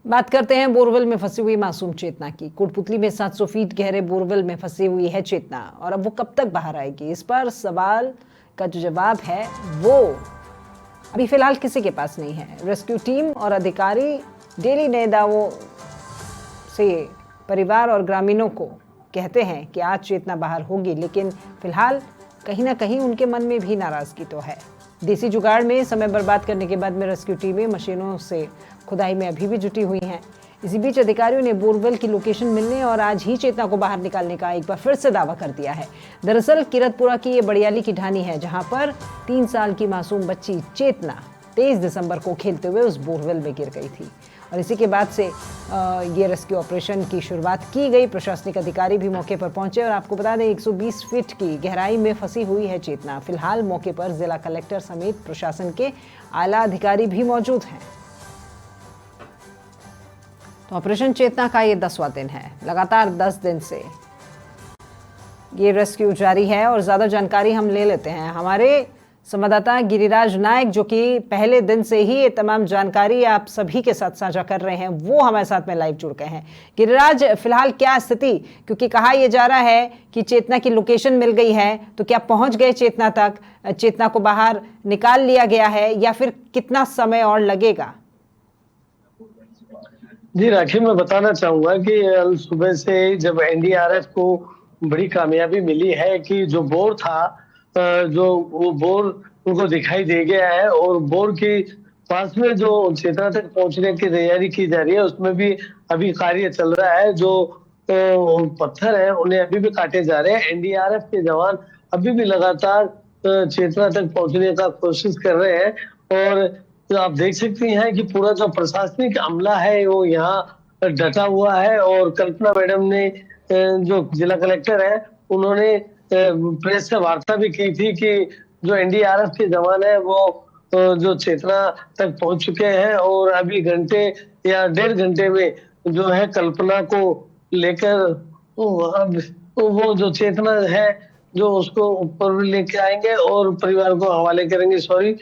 बात करते हैं बोरवेल में फंसी हुई मासूम चेतना की। कोटपुतली में 700 फीट गहरे बोरवेल में फंसी हुई है चेतना, और अब वो कब तक बाहर आएगी, इस पर सवाल का जो जवाब है वो अभी फिलहाल किसी के पास नहीं है। रेस्क्यू टीम और अधिकारी डेली नए दावों से परिवार और ग्रामीणों को कहते हैं कि आज चेतना बाहर होगी, लेकिन फिलहाल कहीं ना कहीं उनके मन में भी नाराजगी तो है। देसी जुगाड़ में समय बर्बाद करने के बाद में रेस्क्यू टीमें मशीनों से खुदाई में अभी भी जुटी हुई हैं। इसी बीच अधिकारियों ने बोरवेल की लोकेशन मिलने और आज ही चेतना को बाहर निकालने का एक बार फिर से दावा कर दिया है। दरअसल किरतपुरा की ये बड़ियाली की ढानी है, जहां पर 3 साल की मासूम बच्ची चेतना 23 दिसंबर को खेलते हुए उस बोरवेल में गिर गई थी, और इसी के बाद से ये रेस्क्यू ऑपरेशन की शुरुआत की गई। प्रशासनिक अधिकारी भी मौके पर पहुंचे और आपको बता दें 120 फीट की गहराई में फंसी हुई है चेतना। फिलहाल मौके पर जिला कलेक्टर समेत प्रशासन के आला अधिकारी भी मौजूद हैं। तो ऑपरेशन चेतना का ये 10वां दिन है। लगातार 10 दिन से ये रेस्क्यू जारी है और ज्यादा जानकारी हम ले लेते हैं हमारे संवाददाता गिरिराज नायक, जो कि पहले दिन से ही ये तमाम जानकारी आप सभी के साथ साझा कर रहे हैं, वो हमारे साथ में लाइव जुड़ गए हैं। गिरिराज, फिलहाल क्या स्थिति, क्योंकि कहा यह जा रहा है कि चेतना की लोकेशन मिल गई है, तो क्या पहुंच गए चेतना तक, चेतना को बाहर निकाल लिया गया है, या फिर कितना समय और लगेगा? जी राखी, मैं बताना चाहूंगा कि सुबह से जब एनडीआरएफ को बड़ी कामयाबी मिली है कि जो बोर था, जो वो बोर उनको दिखाई दे गया है, और बोर के पास में जो चेतना तक पहुंचने की तैयारी की जा रही है, उसमें भी अभी कार्य चल रहा है। जो पत्थर है उन्हें अभी भी काटे जा रहे हैं। एनडीआरएफ के जवान अभी भी लगातार चेतना तक पहुंचने का कोशिश कर रहे हैं, और तो आप देख सकती हैं कि पूरा जो प्रशासनिक अमला है वो यहाँ डटा हुआ है। और कल्पना मैडम ने, जो जिला कलेक्टर है, उन्होंने प्रेस से वार्ता भी की थी कि जो एनडीआरएफ के जवान है वो जो चेतना तक पहुंच चुके हैं, और अभी घंटे या 1.5 घंटे में जो है कल्पना को लेकर वो जो चेतना है जो उसको ऊपर लेके आएंगे और परिवार को हवाले करेंगे। सॉरी,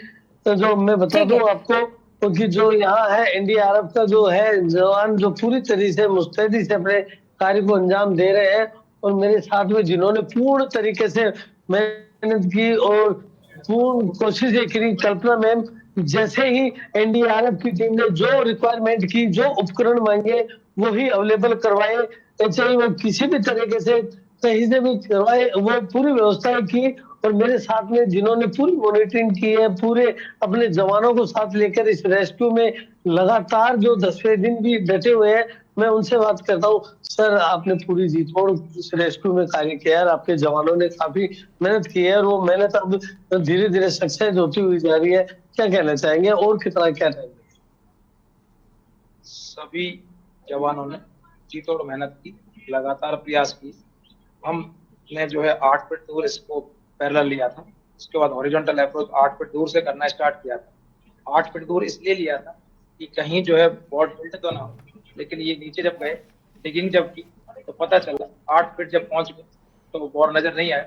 तो जो मैं बता दूं आपको, क्योंकि जो यहाँ है एनडीआरएफ का जो है जवान, जो पूरी तरीके से मुस्तैदी से अपने कार्य को अंजाम दे रहे हैं, और मेरे साथ में जिन्होंने पूर्ण तरीके से मेहनत की और पूर्ण कोशिश ये करी, कल्पना मैम, जैसे ही एनडीआरएफ की टीम ने जो रिक्वायरमेंट की, जो उपकरण मांगे वो ही अवेलेबल करवाए, चाहे वो किसी भी तरीके से कहीं से भी करवाए, वो पूरी व्यवस्था की। और मेरे साथ में जिन्होंने पूरी मॉनिटरिंग की है, पूरे अपने जवानों को साथ लेकर इस रेस्क्यू में लगातार जो 10वें दिन भी डटे हुए हैं, मैं उनसे बात करता हूँ। सर, आपने पूरी जी तोड़ इस रेस्क्यू में कार्य किया है, आपके जवानों ने काफी मेहनत की है, और वो मेहनत अब धीरे धीरे सक्सेस होती हुई जा रही है। क्या कहना चाहेंगे और कितना क्या टाइम? सभी जवानों ने जी तोड़ मेहनत की, लगातार प्रयास की। हमने जो है 8 फीट दूर इसको पैरेलल लिया था, उसके बाद हॉरिजॉन्टल अप्रोच 8 फीट दूर से करना स्टार्ट किया था। 8 फीट दूर इसलिए लिया था कि कहीं जो है बोर्ड बिल्ट तो ना हो, लेकिन ये नीचे जब गए, डिगिंग जब की, तो पता चला 8 फीट जब पहुंच गए तो बोर नजर नहीं आया।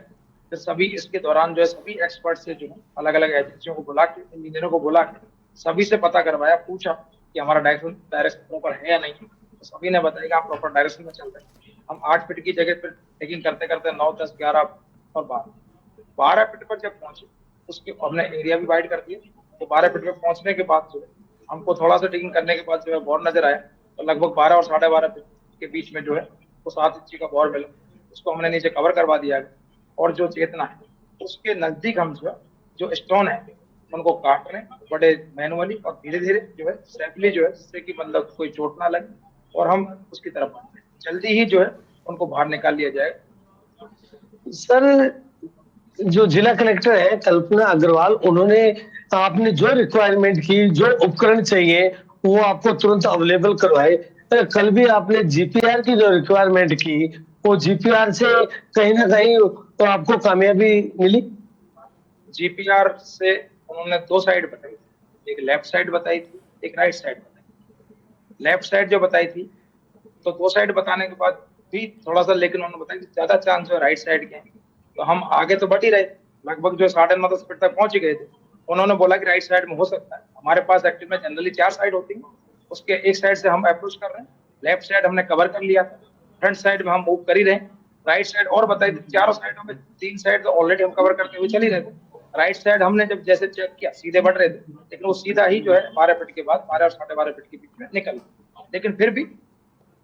फिर सभी इसके दौरान जो है सभी एक्सपर्ट से जो है अलग अलग एजेंसियों को बुला के, इंजीनियरों को बुला के सभी से पता करवाया, पूछा कि हमारा डायरेक्शन प्रॉपर है या नहीं। तो सभी ने बताया कि आप प्रॉपर डायरेक्शन में चल रहे हैं। हम 8 फीट की जगह पर डिगिंग करते करते 9, 10, 11 और 12 फीट पर जब पहुंचे, उसके हमने एरिया भी वाइड कर दिया। तो 12 फीट पे पहुंचने के बाद जो है हमको थोड़ा सा डिगिंग करने के बाद जो है बोर नजर आया, तो लगभग 12 और 12.5 फीट के बीच में जो है वो 7 इंची का बोर मिला। उसको हमने नीचे कवर करवा दिया है, और जो चेतना है उसके नजदीक हम जो है जो स्टोन है उनको काट रहे हैं बड़े मैनुअली, और धीरे धीरे जो है सेफली जो है, जिससे कि मतलब कोई चोट ना लगे, और हम उसकी तरफ बढ़ते हैं। जल्दी ही जो है उनको बाहर निकाल लिया जाएगा। सर, जो जिला कलेक्टर है कल्पना अग्रवाल, उन्होंने आपने जो रिक्वायरमेंट की, जो उपकरण चाहिए वो आपको तुरंत अवेलेबल करवाए। कल भी आपने जीपीआर की जो रिक्वायरमेंट की, वो जीपीआर से कहीं ना कहीं तो आपको कामयाबी मिली। जीपीआर से उन्होंने 2 साइड बताई थी, एक लेफ्ट साइड बताई थी, एक राइट साइड बताई थी। लेफ्ट साइड जो बताई थी, तो 2 साइड बताने के बाद भी थोड़ा सा, लेकिन उन्होंने बताया कि ज्यादा चांस है राइट साइड के। तो हम आगे तो बढ़ ही रहे, लगभग जो 9.5 फीट तक पहुंच ही गए थे। उन्होंने बोला कि राइट साइड में हो सकता है। हमारे पास एक्टिव में जनरली 4 साइड होती है, उसके एक साइड से हम अप्रोच कर रहे हैं, लेफ्ट साइड हमने कवर कर लिया था, फ्रंट साइड में हम मूव कर ही रहे हैं, राइट साइड और बताइए, चारों साइडों में 3 साइड तो ऑलरेडी हम कवर करते हुए चल ही रहे थे। राइट साइड हमने जब जैसे चेक किया सीधे बढ़ रहे थे, लेकिन वो सीधा ही जो है 12 फीट के बाद 12 और 12.5 फीट के बीच में निकल, लेकिन फिर भी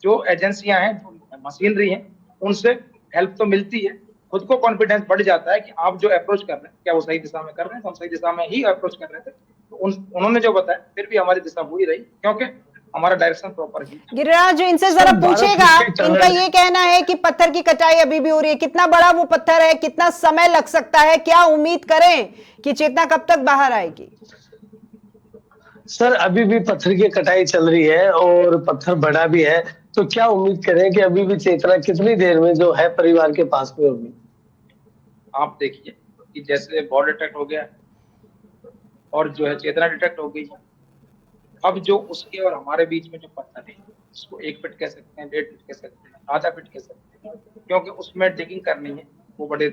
जो एजेंसियां हैं, जो मशीनरी है, उनसे हेल्प तो मिलती है, खुद को कॉन्फिडेंस बढ़ जाता है कि आप जो अप्रोच कर रहे हैं क्या वो सही दिशा में कर रहे हैं, तो हम सही दिशा में ही अप्रोच कर रहे थे, तो उन्होंने जो बताया फिर भी हमारी दिशा वही रही, क्योंकि हमारा डायरेक्शन प्रॉपर ही। गिरिराज इनसे जरा पूछेगा, इनका ये कहना है कि पत्थर की कटाई अभी भी हो रही है, कितना बड़ा वो पत्थर है, कितना समय लग सकता है, क्या उम्मीद करें कि चेतना कब तक बाहर आएगी? सर अभी भी पत्थर की कटाई चल रही है और पत्थर बड़ा भी है, तो क्या उम्मीद करें कि अभी भी चेतना कितनी देर में जो है परिवार के पास में होगी? आप देखिए कि जैसे बॉल डिटेक्ट हो गया और जो है चेतना डिटेक्ट हो गई, अब जो उसके और हमारे बीच में जो पत्थर है, उसको 1 फीट कह सकते हैं, 1.5 फीट कह सकते हैं, आधा फीट कह सकते हैं, क्योंकि उसमें डिगिंग करनी है, वो बड़े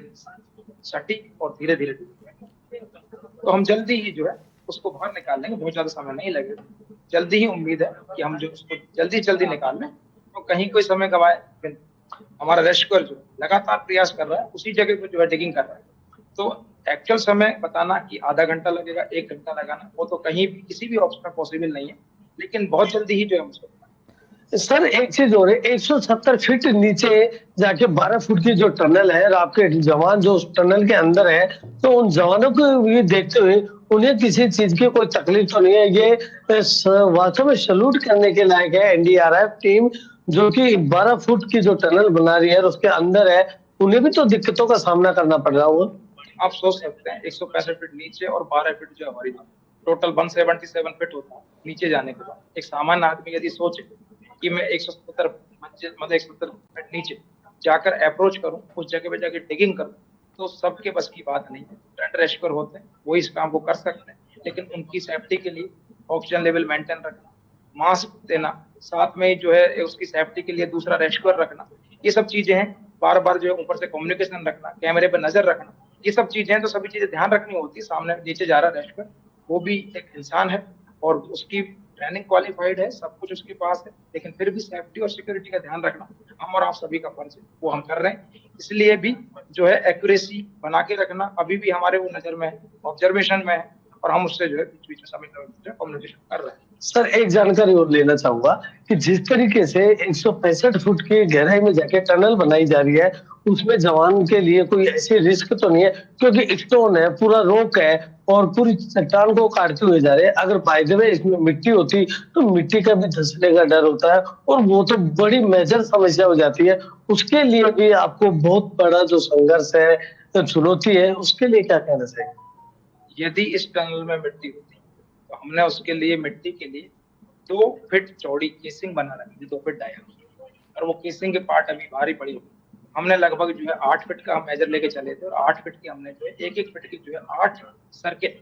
सटीक और धीरे धीरे, तो हम जल्दी ही जो है उसको बाहर निकाल लेंगे, बहुत ज्यादा समय नहीं लगेगा, जल्दी ही उम्मीद है कि हम जो उसको जल्दी निकाल लें, तो कहीं कोई समय गवाए। हमारा रेस्क्यूअर जो लगातार प्रयास कर रहा है, उसी जगह पे जो है डिगिंग कर रहा है, तो एक्चुअल समय बताना कि आधा घंटा लगेगा, 1 घंटा लगाना, वो तो कहीं भी किसी भी ऑप्शन में पॉसिबल नहीं है, लेकिन बहुत जल्दी ही जो है उसको। सर एक चीज और है, 170 फीट नीचे जाके 12 फुट की जो टनल है और आपके जवान जो उस टनल के अंदर है, तो उन जवानों को ये देखते हुए उन्हें किसी चीज की कोई तकलीफ तो नहीं है? ये वास्तव में सैल्यूट करने के लायक है एनडीआरएफ टीम, जो कि 12 फुट की जो टनल बना रही है और उसके अंदर है, उन्हें भी तो दिक्कतों का सामना करना पड़ रहा होगा। आप सोच सकते हैं 165 फीट नीचे और 12 फीट जो हमारी टोटल 177 फीट होता है नीचे जाने के बाद। एक सामान्य आदमी यदि सोचे कि मैं 170 मतलब 170 फीट नीचे जाकर अप्रोच करूं, उस जगह पे जाकर डिगिंग करूं, तो सबके बस की बात नहीं है। फ्रंट रेस्क्यूअर होते हैं, वो इस काम को कर सकते हैं, लेकिन उनकी सेफ्टी के लिए ऑक्सीजन लेवल मेंटेन रखना, मास्क देना, साथ में जो है उसकी सेफ्टी के लिए दूसरा रेस्क्यूअर रखना, ये सब चीजें हैं। बार बार जो है ऊपर से कम्युनिकेशन रखना, कैमरे पर नजर रखना, ये सब चीजें हैं, तो सभी चीजें ध्यान रखनी होती है। सामने नीचे जा रहा रेस्क्यूअर, वो भी एक इंसान है और उसकी ट्रेनिंग क्वालिफाइड है, सब कुछ उसके पास है, लेकिन फिर भी सेफ्टी और सिक्योरिटी का ध्यान रखना हम और आप सभी का फर्ज है, वो हम कर रहे हैं। इसलिए भी जो है एक्यूरेसी बना के रखना अभी भी हमारे वो नजर में है, ऑब्जर्वेशन में है, और हम उससे जो है बीच बीच में समय कम्युनिकेशन कर रहे हैं। सर एक जानकारी और लेना चाहूंगा कि जिस तरीके से 165 फुट की गहराई में जाके टनल बनाई जा रही है, उसमें जवान के लिए कोई ऐसी रिस्क तो नहीं है? क्योंकि स्टोन है, पूरा रॉक है और पूरी चट्टान को काटते हुए जा रहे हैं। अगर बाय द वे इसमें मिट्टी होती तो मिट्टी का भी धंसने का डर होता है और वो तो बड़ी मेजर समस्या हो जाती है। उसके लिए भी आपको बहुत बड़ा जो संघर्ष है, जो चुनौती है, उसके लिए क्या कहना चाहिए? यदि इस टनल में मिट्टी होती तो हमने उसके लिए मिट्टी के लिए 2 फीट चौड़ी केसिंग बना रखी थी, 2 फीट डायमीटर, और वो केसिंग के पार्ट अभी भारी पड़ी हुई। हमने लगभग जो है 8 फीट का हम मेजर लेके चले थे और 8 फीट की हमने जो है एक फीट की जो है 8 सर्किट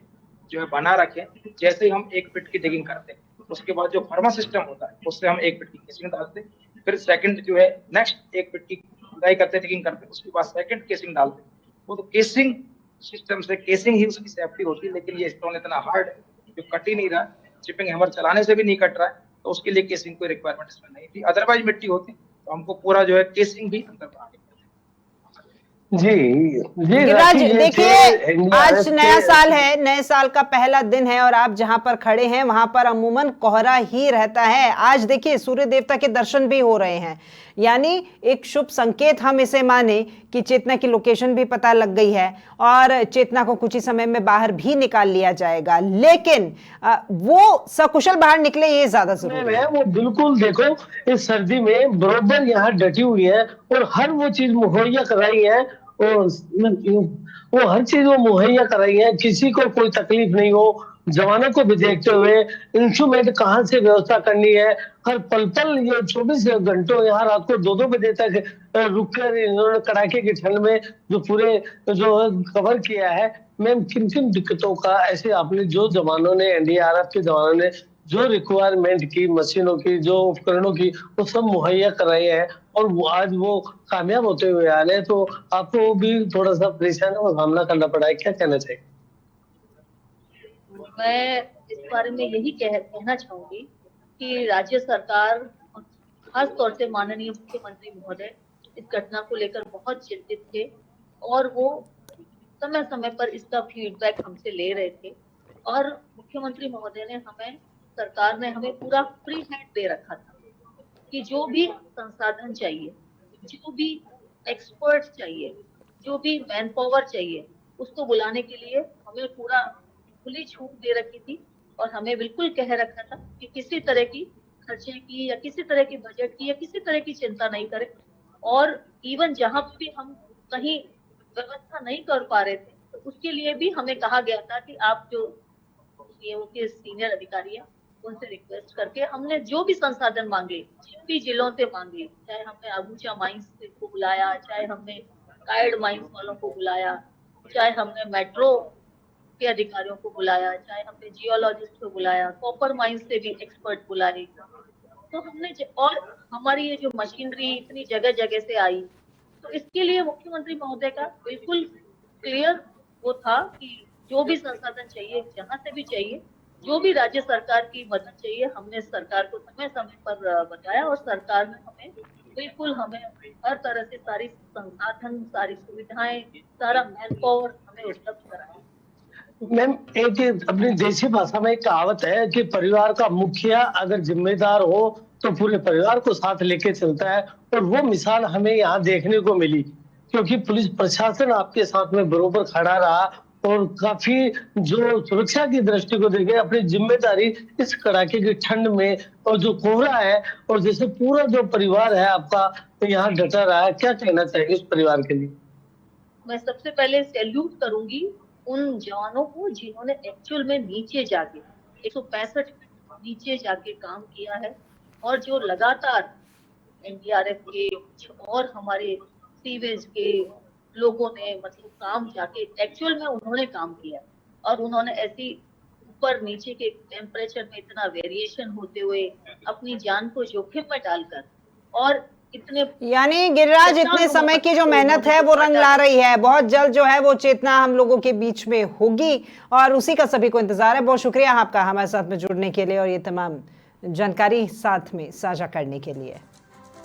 जो है बना रखे। जैसे ही हम 1 फीट की डिगिंग करते हैं, उसके बाद जो फर्मा सिस्टम होता है उससे हम 1 फीट की केसिंग डालते हैं, फिर सेकंड जो है नेक्स्ट 1 फीट की खुदाई करते डिगिंग करते हैं, उसके बाद सेकंड केसिंग डालते हैं। वो तो केसिंग सिस्टम से केसिंग ही उसकी सेफ्टी होती है, लेकिन ये स्टोन इतना हार्ड है जो कट ही नहीं रहा, चिपिंग हैमर चलाने से भी नहीं कट रहा है, तो उसके लिए केसिंग कोई रिक्वायरमेंट इसमें नहीं थी। अदरवाइज मिट्टी होती तो हमको पूरा जो है केसिंग भी अंदर बना के। जी जी गिरिराज देखिए, आज नया साल के है, नए साल का पहला दिन है और आप जहां पर खड़े हैं वहां पर अमूमन कोहरा ही रहता है। आज देखिए सूर्य देवता के दर्शन भी हो रहे हैं, यानी एक शुभ संकेत हम इसे माने कि चेतना की लोकेशन भी पता लग गई है और चेतना को कुछ ही समय में बाहर भी निकाल लिया जाएगा, लेकिन वो सकुशल बाहर निकले ये ज्यादा जरूरी है। वो बिल्कुल देखो, इस सर्दी में बरोबर यहाँ डटी हुई है और हर वो चीज मुहैया कराई है, वो हर चीज वो मुहैया कराई है, किसी को कोई तकलीफ नहीं हो। जवानों को भी देखते हुए इंस्ट्रूमेंट कहाँ से व्यवस्था करनी है, हर पल पल ये 24 घंटों यहाँ रात को 2-2 बजे तक रुक कर इन्होंने कड़ाके की ठंड में जो पूरे जो कवर किया है। मैम किन किन दिक्कतों का ऐसे आपने जो जवानों ने एनडीआरएफ के जवानों ने जो रिक्वायरमेंट की मशीनों की जो उपकरणों की वो सब मुहैया कराए हैं और वो आज वो कामयाब होते हुए आ रहे हैं, तो आपको भी थोड़ा सा परेशानी का सामना करना पड़ा है, क्या कहना चाहिए? मैं इस बारे में यही कहना चाहूंगी कि राज्य सरकार, खास तौर से माननीय मुख्यमंत्री महोदय, इस घटना को लेकर बहुत चिंतित थे और वो समय समय पर इसका फीडबैक हमसे ले रहे थे। और मुख्यमंत्री महोदय ने हमें, सरकार ने हमें पूरा फ्री हैंड दे रखा था कि जो भी संसाधन चाहिए, जो भी एक्सपर्ट चाहिए, जो भी मैन पावर चाहिए, उसको बुलाने के लिए हमें पूरा खुली छूट दे रखी थी। और हमें बिल्कुल कह रखा था कि किसी तरह की खर्चे की या किसी तरह की बजट की या किसी तरह की चिंता नहीं करें। और इवन जहां पे भी हम कहीं व्यवस्था नहीं कर पा रहे थे, तो उसके लिए भी हमें कहा गया था कि आप जो सीएम के सीनियर अधिकारी हैं, उनसे रिक्वेस्ट करके हमने जो भी संसाधन मांगे, जिन भी जिलों से मांगे, चाहे हमने अबूचा माइंस को बुलाया, चाहे हमने कायड माइंस वालों को बुलाया, चाहे हमने मेट्रो के अधिकारियों को बुलाया, चाहे हमने जियोलॉजिस्ट को बुलाया, कॉपर माइंस से भी एक्सपर्ट बुलाए, तो हमने और हमारी ये जो मशीनरी इतनी जगह जगह से आई, तो इसके लिए मुख्यमंत्री महोदय का बिल्कुल क्लियर वो था कि जो भी संसाधन चाहिए, जहां से भी चाहिए, जो भी राज्य सरकार की मदद चाहिए, हमने सरकार को समय समय पर बताया और सरकार ने हमें बिल्कुल हमें हर तरह से सारी संसाधन, सारी सुविधाएं, सारा मैन पावर हमें उपलब्ध कराया। मैम, एक अपनी देसी भाषा में एक कहावत है कि परिवार का मुखिया अगर जिम्मेदार हो तो पूरे परिवार को साथ लेके चलता है, और वो मिसाल हमें यहाँ देखने को मिली, क्योंकि पुलिस प्रशासन आपके साथ में बरोबर खड़ा रहा और काफी जो सुरक्षा की दृष्टि को देखे अपनी जिम्मेदारी इस कड़ाके की ठंड में, और जो कोहरा है, और जैसे पूरा जो परिवार है आपका तो यहाँ डटा रहा है, क्या कहना चाहिए उस परिवार के लिए? मैं सबसे पहले सैल्यूट करूंगी उन जवानों को जिन्होंने एक्चुअल में नीचे जाके 165 नीचे जाके काम किया है, और जो लगातार एनडीआरएफ के और हमारे सीवेज के लोगों ने मतलब काम जाके एक्चुअल में उन्होंने काम किया, और उन्होंने ऐसी ऊपर नीचे के टेम्परेचर में इतना वेरिएशन होते हुए अपनी जान को जोखिम में डालकर, और इतने यानी गिरिराज, इतने समय की जो मेहनत है वो रंग ला रही है। बहुत जल्द जो है वो चेतना हम लोगों के बीच में होगी और उसी का सभी को इंतजार है। बहुत शुक्रिया आपका हमारे साथ में जुड़ने के लिए और ये तमाम जानकारी साथ में साझा करने के लिए।